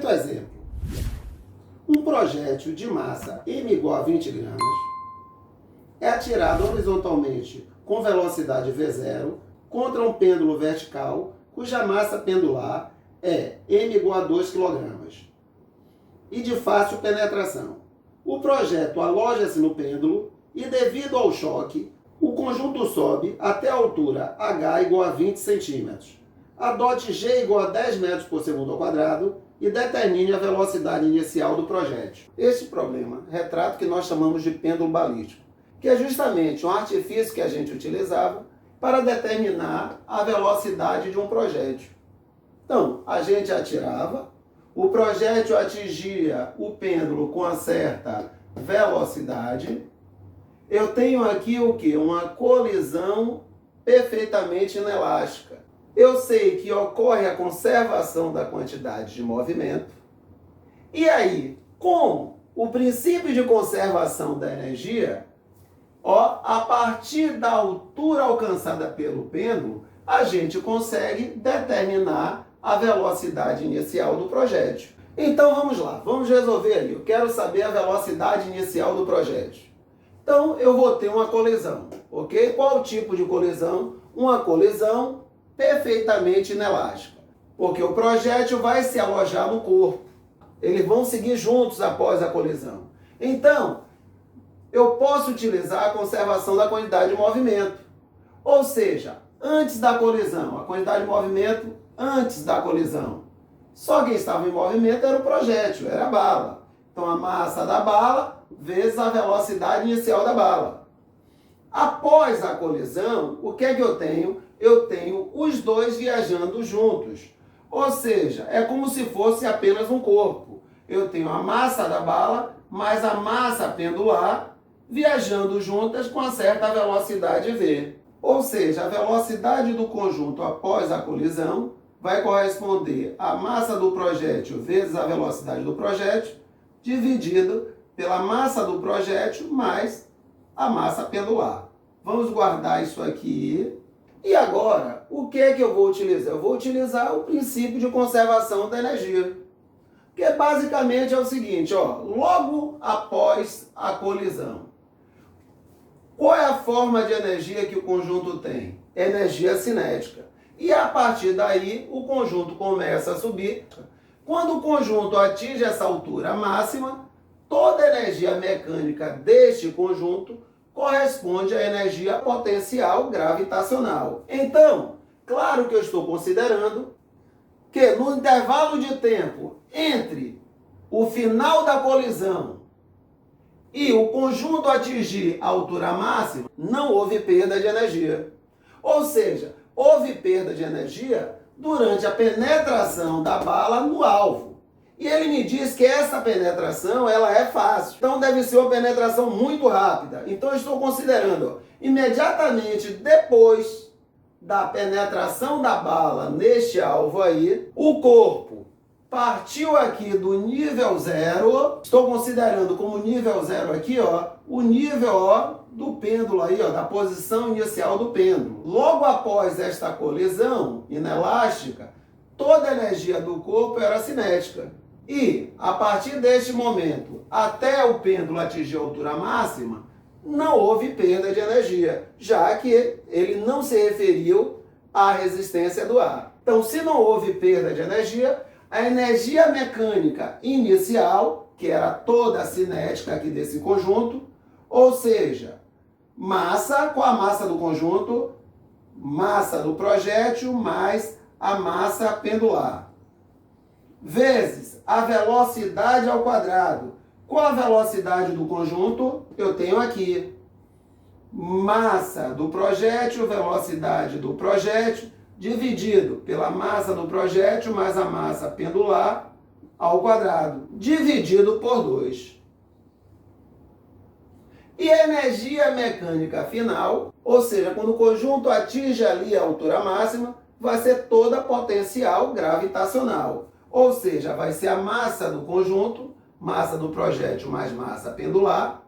Quinto exemplo. Um projétil de massa m igual a 20 gramas é atirado horizontalmente com velocidade v0 contra um pêndulo vertical cuja massa pendular é m igual a 2 kg e de fácil penetração. O projétil aloja-se no pêndulo e, devido ao choque, o conjunto sobe até a altura h igual a 20 cm. Adote g igual a 10 metros por segundo ao quadrado e determine a velocidade inicial do projétil. Este problema retrata o que nós chamamos de pêndulo balístico, que é justamente um artifício que a gente utilizava para determinar a velocidade de um projétil. Então, a gente atirava, o projétil atingia o pêndulo com uma certa velocidade. Eu tenho aqui o quê? Uma colisão perfeitamente inelástica. Eu sei que ocorre a conservação da quantidade de movimento. E aí, com o princípio de conservação da energia, a partir da altura alcançada pelo pêndulo, a gente consegue determinar a velocidade inicial do projétil. Então vamos lá, vamos resolver aí. Eu quero saber a velocidade inicial do projétil. Então eu vou ter uma colisão, ok? Qual o tipo de colisão? Uma colisão perfeitamente inelástica, porque o projétil vai se alojar no corpo. Eles vão seguir juntos após a colisão. Então, eu posso utilizar a conservação da quantidade de movimento. Ou seja, antes da colisão, a quantidade de movimento antes da colisão. Só quem estava em movimento era o projétil, era a bala. Então a massa da bala vezes a velocidade inicial da bala. Após a colisão, o que é que eu tenho? Eu tenho os dois viajando juntos. Ou seja, é como se fosse apenas um corpo. Eu tenho a massa da bala mais a massa pendular viajando juntas com uma certa velocidade v. Ou seja, a velocidade do conjunto após a colisão vai corresponder à massa do projétil vezes a velocidade do projétil, dividido pela massa do projétil mais a massa pendular. Vamos guardar isso aqui. E agora, o que é que eu vou utilizar? Eu vou utilizar o princípio de conservação da energia. Que basicamente é o seguinte, logo após a colisão. Qual é a forma de energia que o conjunto tem? Energia cinética. E a partir daí, o conjunto começa a subir. Quando o conjunto atinge essa altura máxima, toda a energia mecânica deste conjunto corresponde à energia potencial gravitacional. Então, claro que eu estou considerando que no intervalo de tempo entre o final da colisão e o conjunto atingir a altura máxima, não houve perda de energia. Ou seja, houve perda de energia durante a penetração da bala no alvo. E ele me diz que essa penetração ela é fácil. Então deve ser uma penetração muito rápida. Então eu estou considerando imediatamente depois da penetração da bala neste alvo aí, o corpo partiu aqui do nível zero. Estou considerando como nível zero aqui, o nível do pêndulo aí, da posição inicial do pêndulo. Logo após esta colisão inelástica, toda a energia do corpo era cinética. E, a partir deste momento, até o pêndulo atingir a altura máxima, não houve perda de energia, já que ele não se referiu à resistência do ar. Então, se não houve perda de energia, a energia mecânica inicial, que era toda a cinética aqui desse conjunto, ou seja, massa com a massa do conjunto, massa do projétil mais a massa pendular, vezes a velocidade ao quadrado. Qual a velocidade do conjunto? Eu tenho aqui massa do projétil, velocidade do projétil, dividido pela massa do projétil mais a massa pendular ao quadrado, dividido por 2. E a energia mecânica final, ou seja, quando o conjunto atinge ali a altura máxima, vai ser toda potencial gravitacional. Ou seja, vai ser a massa do conjunto, massa do projétil mais massa pendular,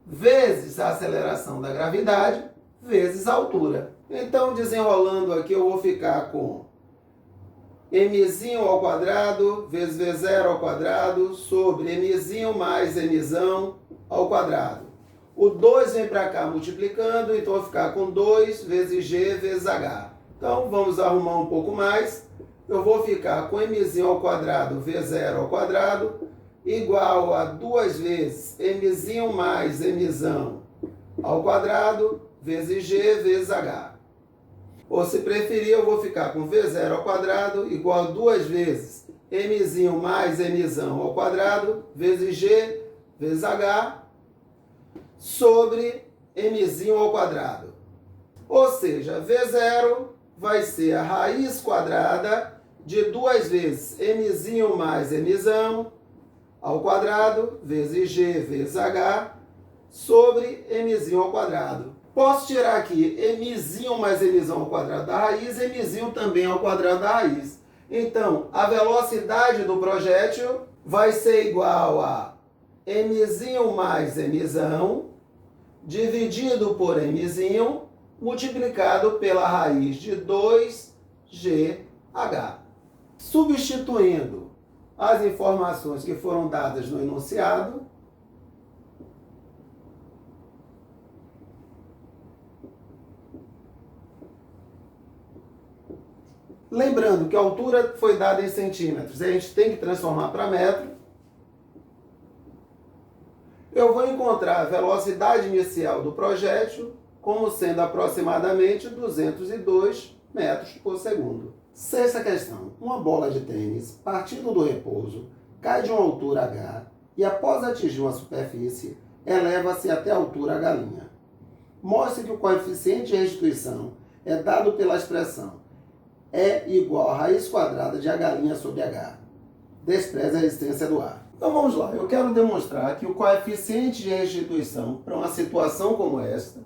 vezes a aceleração da gravidade, vezes a altura. Então, desenrolando aqui, eu vou ficar com mzinho ao quadrado vezes V0 ao quadrado sobre mzinho mais mzão ao quadrado. O 2 vem para cá multiplicando, então vai ficar com 2 vezes G vezes H. Então, vamos arrumar um pouco mais. Eu vou ficar com mzinho ao quadrado V0 ao quadrado igual a 2 vezes mzinho mais mzão ao quadrado vezes G vezes H. Ou, se preferir, eu vou ficar com V0 ao quadrado igual a 2 vezes mzinho mais mzão ao quadrado vezes G vezes H sobre mzinho ao quadrado. Ou seja, V0 vai ser a raiz quadrada de 2 vezes mzinho mais mzão ao quadrado vezes G vezes H sobre mzinho ao quadrado. Posso tirar aqui mzinho mais mzão ao quadrado da raiz, mzinho também ao quadrado da raiz. Então, a velocidade do projétil vai ser igual a mzinho mais mzão dividido por mzinho multiplicado pela raiz de 2GH. Substituindo as informações que foram dadas no enunciado, lembrando que a altura foi dada em centímetros, a gente tem que transformar para metro. Eu vou encontrar a velocidade inicial do projétil como sendo aproximadamente 202 metros por segundo. Sexta questão. Uma bola de tênis, partindo do repouso, cai de uma altura h e, após atingir uma superfície, eleva-se até a altura h'. Mostre que o coeficiente de restituição é dado pela expressão E igual a raiz quadrada de h' sobre h. Despreze a resistência do ar. Então vamos lá, eu quero demonstrar que o coeficiente de restituição para uma situação como esta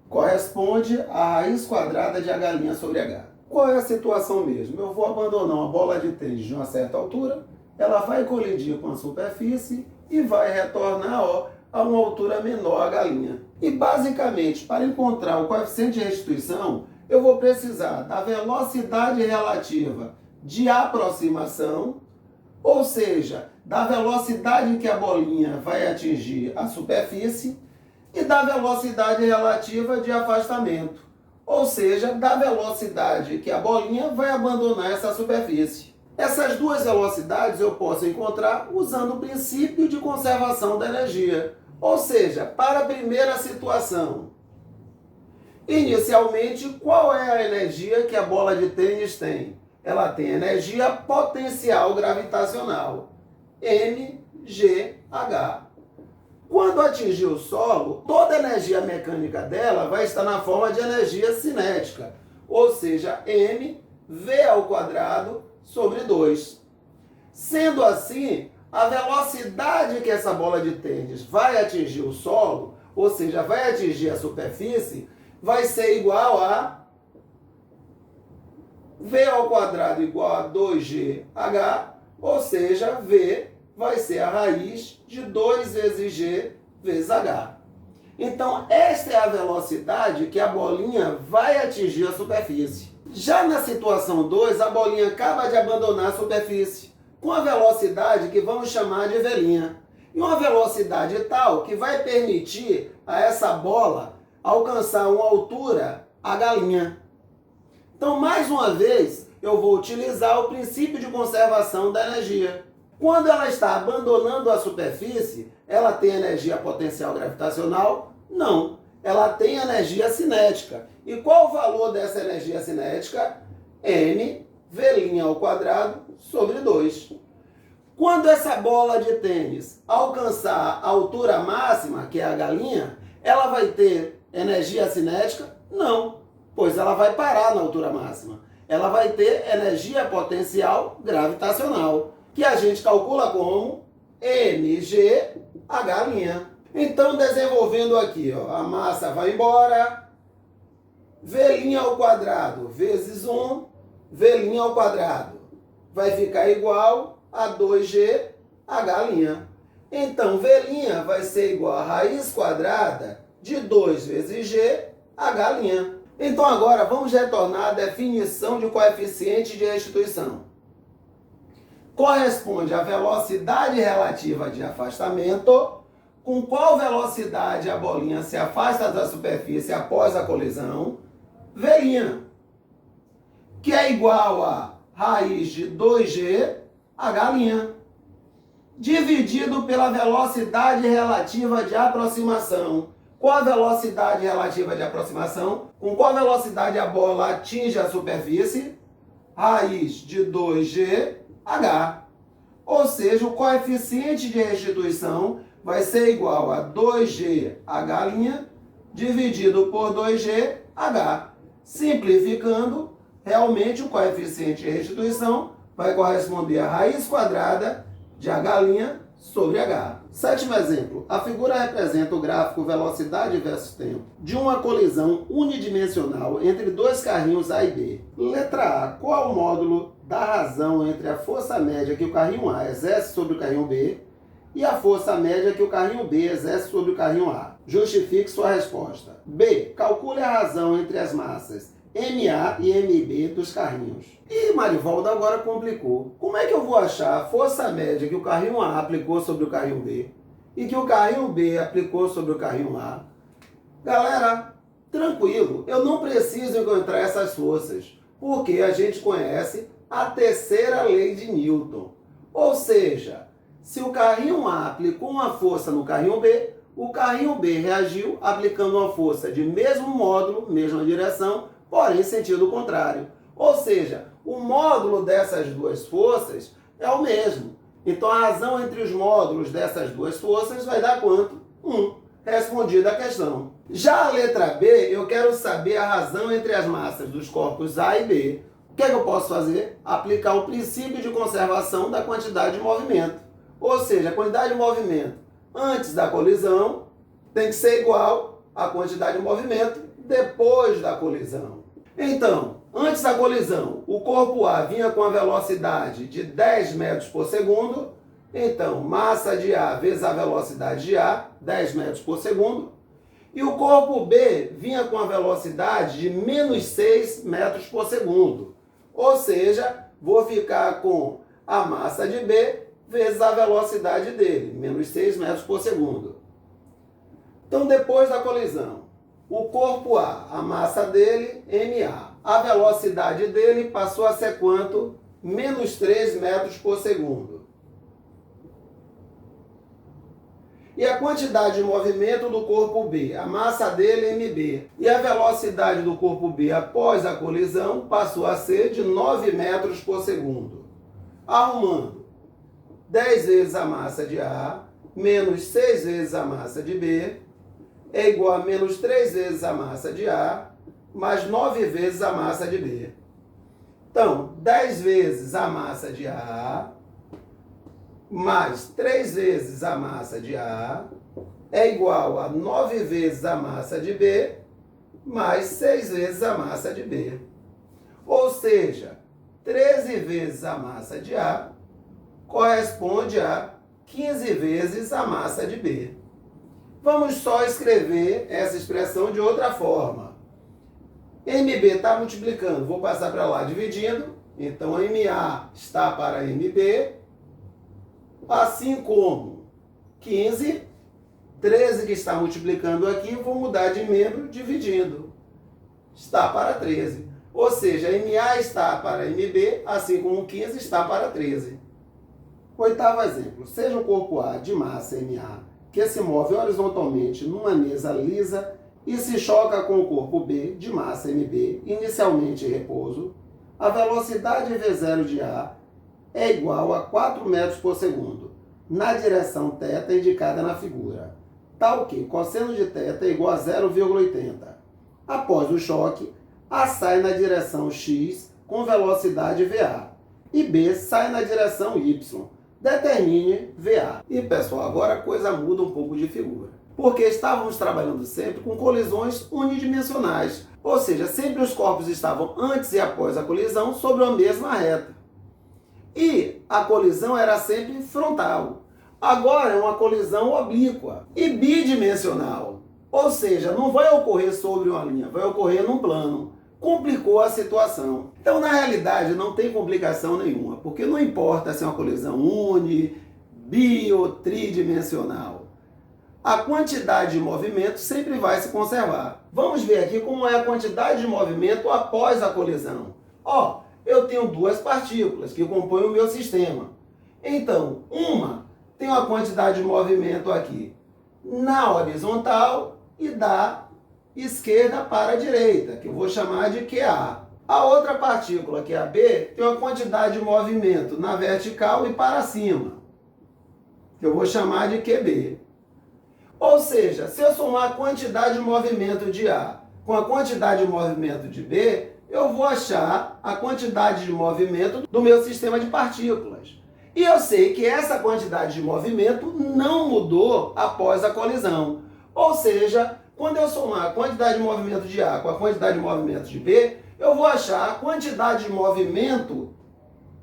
corresponde à raiz quadrada de h' sobre h. Qual é a situação mesmo? Eu vou abandonar uma bola de tênis de uma certa altura, ela vai colidir com a superfície e vai retornar a uma altura menor h'. E basicamente, para encontrar o coeficiente de restituição, eu vou precisar da velocidade relativa de aproximação, ou seja, da velocidade em que a bolinha vai atingir a superfície, e da velocidade relativa de afastamento, ou seja, da velocidade que a bolinha vai abandonar essa superfície. Essas duas velocidades eu posso encontrar usando o princípio de conservação da energia, ou seja, para a primeira situação. Inicialmente, qual é a energia que a bola de tênis tem? Ela tem energia potencial gravitacional, mgh. Quando atingir o solo, toda a energia mecânica dela vai estar na forma de energia cinética, ou seja, mv ao quadrado sobre 2. Sendo assim, a velocidade que essa bola de tênis vai atingir o solo, ou seja, vai atingir a superfície, vai ser igual a v ao quadrado igual a 2gh, ou seja, v vai ser a raiz de 2 vezes g vezes h. Então, esta é a velocidade que a bolinha vai atingir a superfície. Já na situação 2, a bolinha acaba de abandonar a superfície, com a velocidade que vamos chamar de v'. E uma velocidade tal que vai permitir a essa bola alcançar uma altura h'. Então, mais uma vez, eu vou utilizar o princípio de conservação da energia. Quando ela está abandonando a superfície, ela tem energia potencial gravitacional? Não. Ela tem energia cinética. E qual o valor dessa energia cinética? mv' ao quadrado sobre 2. Quando essa bola de tênis alcançar a altura máxima, que é a h', ela vai ter energia cinética? Não, pois ela vai parar na altura máxima. Ela vai ter energia potencial gravitacional, que a gente calcula como mgh'. Então, desenvolvendo aqui, a massa vai embora, v' ao quadrado vezes 1, v' ao quadrado vai ficar igual a 2gh'. Então, v' vai ser igual a raiz quadrada de 2 vezes g, h'. Então, agora vamos retornar à definição de coeficiente de restituição. corresponde à velocidade relativa de afastamento. Com qual velocidade a bolinha se afasta da superfície após a colisão? V', que é igual a raiz de 2G, H', dividido pela velocidade relativa de aproximação. Qual a velocidade relativa de aproximação? Com qual velocidade a bola atinge a superfície? Raiz de 2G, H. Ou seja, o coeficiente de restituição vai ser igual a 2G, H' dividido por 2G, H. Simplificando, realmente o coeficiente de restituição vai corresponder à raiz quadrada de H' sobre H. Sétimo exemplo. A figura representa o gráfico velocidade versus tempo de uma colisão unidimensional entre dois carrinhos A e B. Letra A. Qual o módulo da razão entre a força média que o carrinho A exerce sobre o carrinho B e a força média que o carrinho B exerce sobre o carrinho A? Justifique sua resposta. B. Calcule a razão entre as massas MA e MB dos carrinhos. E Marivaldo, agora complicou. Como é que eu vou achar a força média que o carrinho A aplicou sobre o carrinho B e que o carrinho B aplicou sobre o carrinho A? Galera, tranquilo, eu não preciso encontrar essas forças, porque a gente conhece a terceira lei de Newton. Ou seja, se o carrinho A aplicou uma força no carrinho B, o carrinho B reagiu aplicando uma força de mesmo módulo, mesma direção, porém sentido contrário. Ou seja, o módulo dessas duas forças é o mesmo. Então a razão entre os módulos dessas duas forças vai dar quanto? 1. Respondida a questão. Já a letra B, eu quero saber a razão entre as massas dos corpos A e B. O que é que eu posso fazer? Aplicar o princípio de conservação da quantidade de movimento. Ou seja, a quantidade de movimento antes da colisão tem que ser igual à quantidade de movimento depois da colisão. Então, antes da colisão, o corpo A vinha com a velocidade de 10 metros por segundo. Então, massa de A vezes a velocidade de A, 10 metros por segundo. E o corpo B vinha com a velocidade de menos 6 metros por segundo. Ou seja, vou ficar com a massa de B vezes a velocidade dele, menos 6 metros por segundo. Então, depois da colisão, o corpo A, a massa dele, MA. A velocidade dele passou a ser quanto? Menos 3 metros por segundo. E a quantidade de movimento do corpo B, a massa dele, MB. E a velocidade do corpo B após a colisão passou a ser de 9 metros por segundo. Arrumando 10 vezes a massa de A, menos 6 vezes a massa de B, é igual a menos 3 vezes a massa de A, mais 9 vezes a massa de B. Então, 10 vezes a massa de A, mais 3 vezes a massa de A, é igual a 9 vezes a massa de B, mais 6 vezes a massa de B. Ou seja, 13 vezes a massa de A corresponde a 15 vezes a massa de B. Vamos só escrever essa expressão de outra forma. MB está multiplicando, vou passar para lá dividindo. Então, MA está para MB, assim como 15, 13 que está multiplicando aqui, vou mudar de membro dividindo. Está para 13. Ou seja, MA está para MB, assim como 15 está para 13. Oitavo exemplo. Seja o corpo A de massa MA que se move horizontalmente numa mesa lisa e se choca com o corpo B de massa MB, inicialmente em repouso, a velocidade V0 de A é igual a 4 metros por segundo, na direção θ indicada na figura, tal que cosseno de θ é igual a 0,80. Após o choque, A sai na direção x com velocidade VA e B sai na direção y. Determine VA. E pessoal, agora a coisa muda um pouco de figura. Porque estávamos trabalhando sempre com colisões unidimensionais. Ou seja, sempre os corpos estavam antes e após a colisão sobre a mesma reta. E a colisão era sempre frontal. Agora é uma colisão oblíqua e bidimensional. Ou seja, não vai ocorrer sobre uma linha, vai ocorrer num plano. complicou a situação. Então, na realidade, não tem complicação nenhuma, porque não importa se é uma colisão uni, bi ou tridimensional. A quantidade de movimento sempre vai se conservar. Vamos ver aqui como é a quantidade de movimento após a colisão. Ó, eu tenho duas partículas que compõem o meu sistema. Então, uma tem uma quantidade de movimento aqui na horizontal e da esquerda para a direita, que eu vou chamar de QA. A outra partícula, que é a B, tem uma quantidade de movimento na vertical e para cima, que eu vou chamar de QB. Ou seja, se eu somar a quantidade de movimento de A com a quantidade de movimento de B, eu vou achar a quantidade de movimento do meu sistema de partículas. E eu sei que essa quantidade de movimento não mudou após a colisão. Ou seja, quando eu somar a quantidade de movimento de A com a quantidade de movimento de B, eu vou achar a quantidade de movimento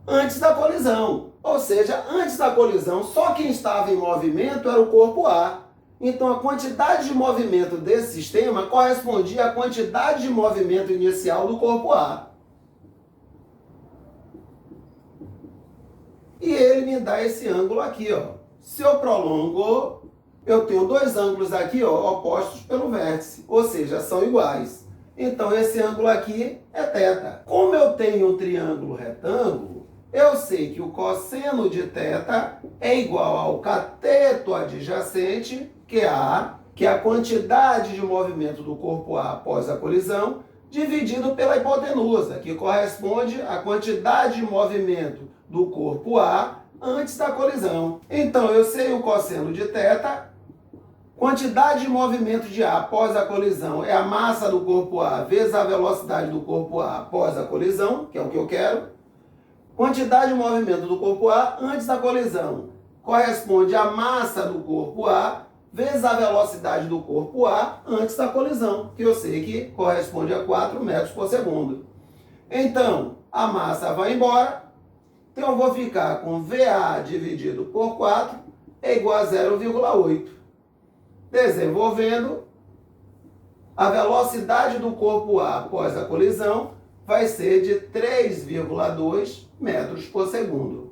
antes da colisão. Ou seja, antes da colisão, só quem estava em movimento era o corpo A. Então, a quantidade de movimento desse sistema correspondia à quantidade de movimento inicial do corpo A. E ele me dá esse ângulo aqui, ó. Se eu prolongo, eu tenho dois ângulos aqui, ó, opostos pelo vértice, ou seja, são iguais. Então, esse ângulo aqui é θ. Como eu tenho um triângulo retângulo, eu sei que o cosseno de θ é igual ao cateto adjacente, QA, que é a quantidade de movimento do corpo A após a colisão, dividido pela hipotenusa, que corresponde à quantidade de movimento do corpo A antes da colisão. Então, eu sei o cosseno de θ, quantidade de movimento de A após a colisão é a massa do corpo A vezes a velocidade do corpo A após a colisão, que é o que eu quero. Quantidade de movimento do corpo A antes da colisão corresponde à massa do corpo A vezes a velocidade do corpo A antes da colisão, que eu sei que corresponde a 4 metros por segundo. Então, a massa vai embora, então eu vou ficar com VA dividido por 4 é igual a 0,8. Desenvolvendo, a velocidade do corpo A após a colisão vai ser de 3,2 metros por segundo.